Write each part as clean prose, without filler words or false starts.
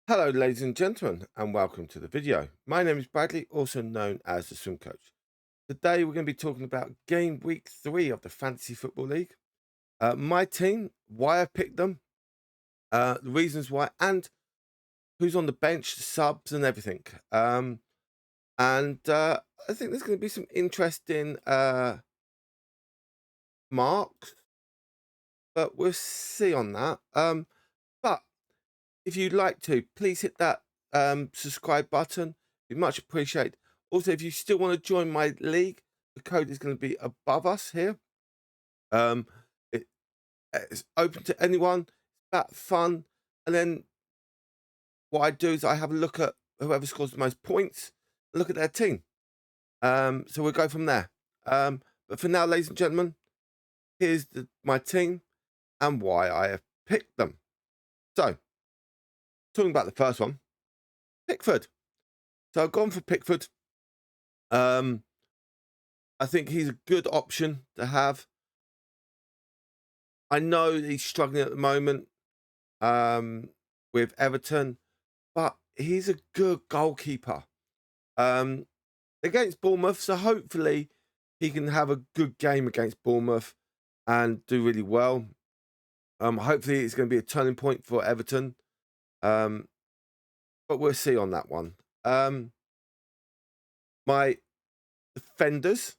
Hello, ladies and gentlemen, and welcome to the video. My name is Bradley, also known as the Swim Coach. Today, we're going to be talking about game week 3 of the Fantasy Football League. My team, why I picked them, the reasons why, and who's on the bench, subs, and everything. And I think there's going to be some interesting marks, but we'll see on that. But if you'd like to, please hit that subscribe button. We much appreciate. Also, if you still want to join my league, the code is going to be above us here. Um, it, it's open to anyone. It's about fun. And then what I do is I have a look at whoever scores the most points, look at their team. So we'll go from there. But for now, ladies and gentlemen, here's my team and why I have picked them. So, talking about the first one, Pickford. So I've gone for Pickford. I think he's a good option to have. I know he's struggling at the moment with Everton, but he's a good goalkeeper against Bournemouth. So hopefully he can have a good game against Bournemouth and do really well. Hopefully it's going to be a turning point for Everton, but we'll see on that one. My defenders,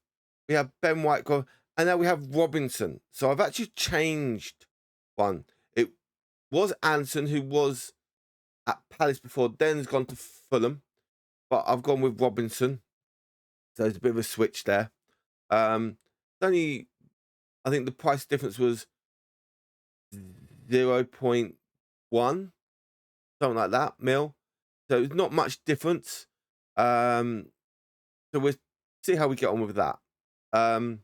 we have Ben White, and now we have Robinson. So I've actually changed one. It was Anson, who was at Palace before, then has gone to Fulham, but I've gone with Robinson. So there's a bit of a switch there. Only, I think the price difference was 0.1, something like that, mil. So it's not much difference. So we'll see how we get on with that. The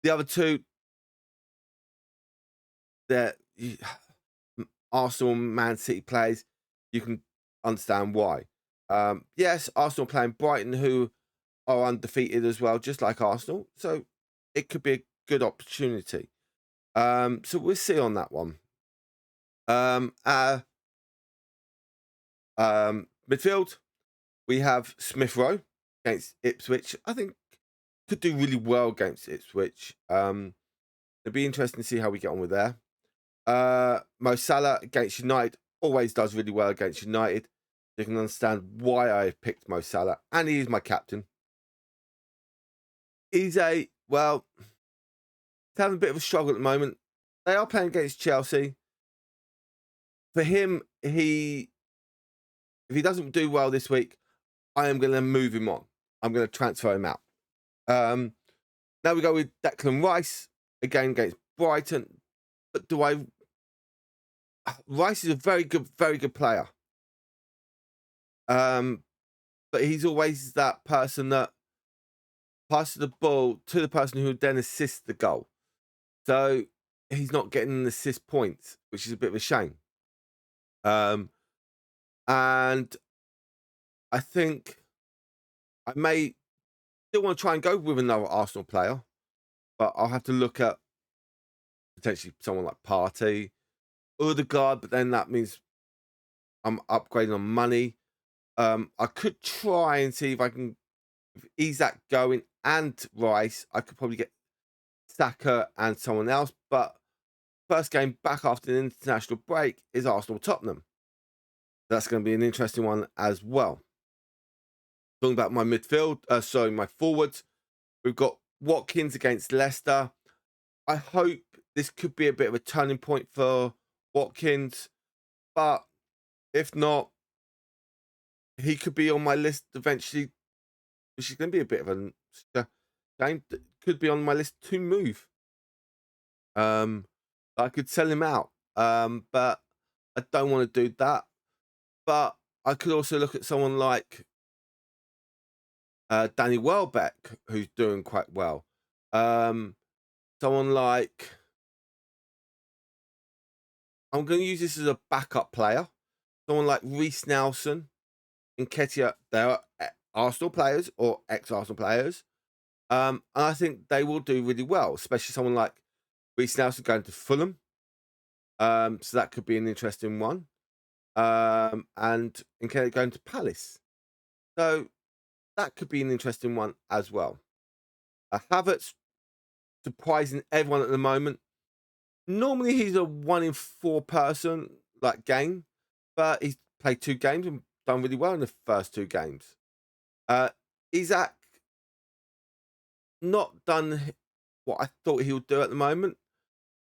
other two, they're Arsenal, Man City plays. You can understand why. Yes, Arsenal playing Brighton, who are undefeated as well, just like Arsenal. So it could be a good opportunity. So we'll see on that one. Midfield, we have Smith Rowe against Ipswich. I think could do really well against Ipswich. It'd be interesting to see how we get on with there. Mo Salah against United always does really well against United. You can understand why I picked Mo Salah, and he is my captain. He's he's having a bit of a struggle at the moment. They are playing against Chelsea. For him, if he doesn't do well this week, I am going to move him on. I'm going to transfer him out. Now we go with Declan Rice again against Brighton. But Rice is a very good player. But he's always that person that passes the ball to the person who would then assist the goal. So he's not getting an assist points, which is a bit of a shame. And I think I may still want to try and go with another Arsenal player, but I'll have to look at potentially someone like Partey, Odegaard, but then that means I'm upgrading on money. I could try and see if I can ease that going and Rice. I could probably get Saka and someone else, but first game back after the international break is Arsenal Tottenham. That's going to be an interesting one as well. Talking about my midfield, my forwards, we've got Watkins against Leicester. I hope this could be a bit of a turning point for Watkins, but if not, he could be on my list eventually, which is going to be a bit of a game. Could be on my list to move. I could sell him out, but I don't want to do that. But I could also look at someone like Danny Welbeck, who's doing quite well. Someone like, I'm going to use this as a backup player. Someone like Reece Nelson and Ketia, they're Arsenal players or ex-Arsenal players. And I think they will do really well, especially someone like Reece Nelson going to Fulham. So that could be an interesting one. and Nketiah going to Palace. So that could be an interesting one as well. Havertz surprising everyone at the moment. Normally he's a 1 in 4 person like game, but he's played 2 games and done really well in the first 2 games. Isaac not done what I thought he would do at the moment,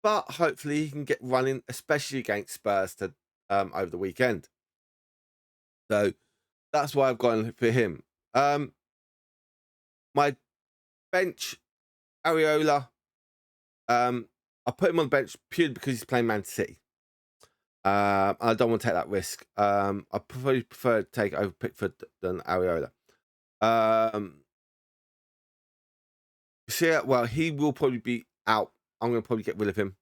but hopefully he can get running, especially against Spurs over the weekend. So that's why I've gone for him. My bench, Areola, I put him on the bench purely because he's playing Man City. I don't want to take that risk. I prefer to take over Pickford than Areola. So yeah, well, he will probably be out. I'm going to probably get rid of him.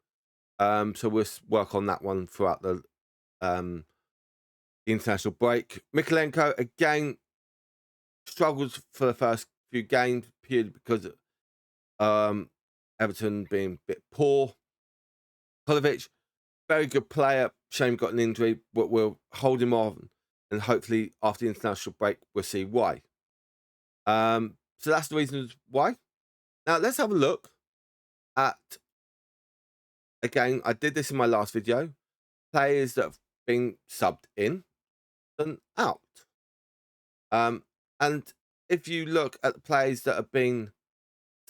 So we'll work on that one throughout the international break. Mikolenko again struggles for the first few games purely because Everton being a bit poor. Kovacic, very good player. Shame got an injury, but we'll hold him on, and hopefully after the international break we'll see why. So that's the reasons why. Now let's have a look at, again, I did this in my last video, players that have been subbed in and out. And if you look at the players that have been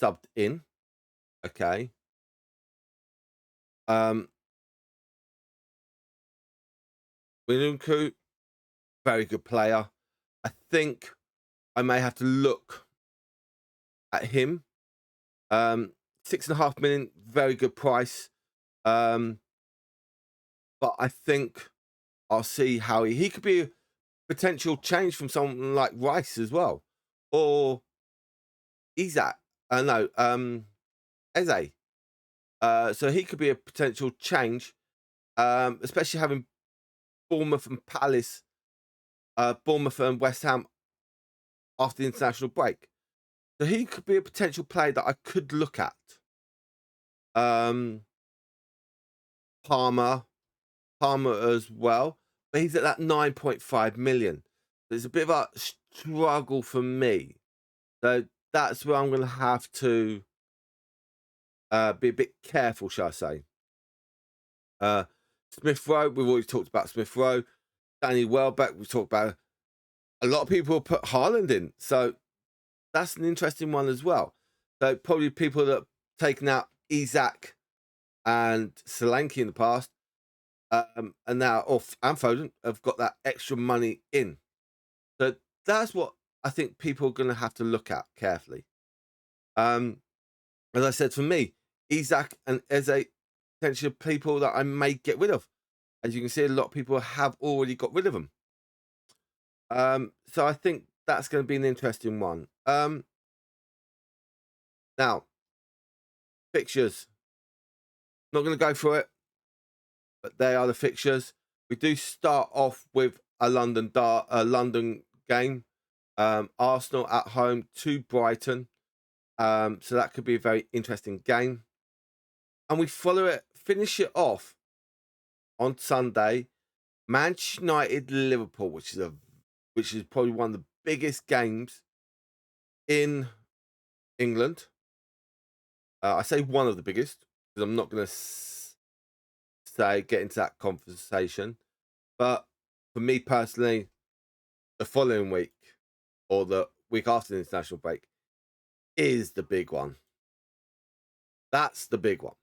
subbed in, okay, Winunku, very good player. I think I may have to look at him. 6.5 million, very good price. But I think I'll see how he could be a potential change from someone like Rice as well, or Isaac. Eze. So he could be a potential change, especially having Bournemouth and Palace, Bournemouth and West Ham after the international break. So he could be a potential player that I could look at. Palmer as well, but he's at that 9.5 million. So it's a bit of a struggle for me. So that's where I'm going to have to be a bit careful, shall I say. Smith Rowe, we've already talked about Smith Rowe. Danny Welbeck, we've talked about. A lot of people put Haaland in, so that's an interesting one as well. So probably people that have taken out Isaac and Solanke in the past, and now and Foden have got that extra money in. So that's what I think people are going to have to look at carefully. As I said, for me, Isaac and Eze, potentially people that I may get rid of. As you can see, a lot of people have already got rid of them. So I think that's going to be an interesting one. Now, fixtures. Not going to go through it, but they are the fixtures. We do start off with a London game. Arsenal at home to Brighton. So that could be a very interesting game. And we finish it off on Sunday. Manchester United Liverpool, which is probably one of the biggest games in England. I say one of the biggest because I'm not going to get into that conversation. But for me personally, the following week or the week after the international break is the big one. That's the big one.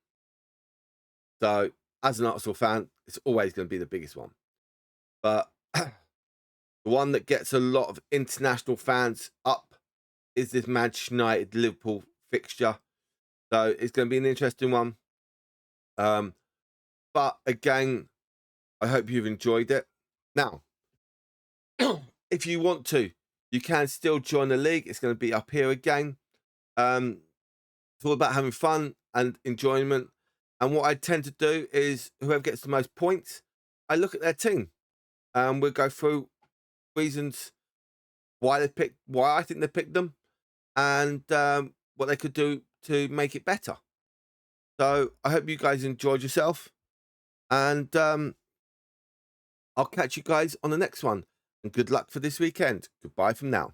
So as an Arsenal fan, it's always going to be the biggest one. But the one that gets a lot of international fans up is this Manchester United Liverpool fixture. So it's going to be an interesting one. But again, I hope you've enjoyed it. Now, if you want to, you can still join the league. It's going to be up here again. It's all about having fun and enjoyment. And what I tend to do is whoever gets the most points, I look at their team. We'll go through reasons why I think they picked them, and what they could do to make it better. So I hope you guys enjoyed yourself, and I'll catch you guys on the next one, and good luck for this weekend. Goodbye from now.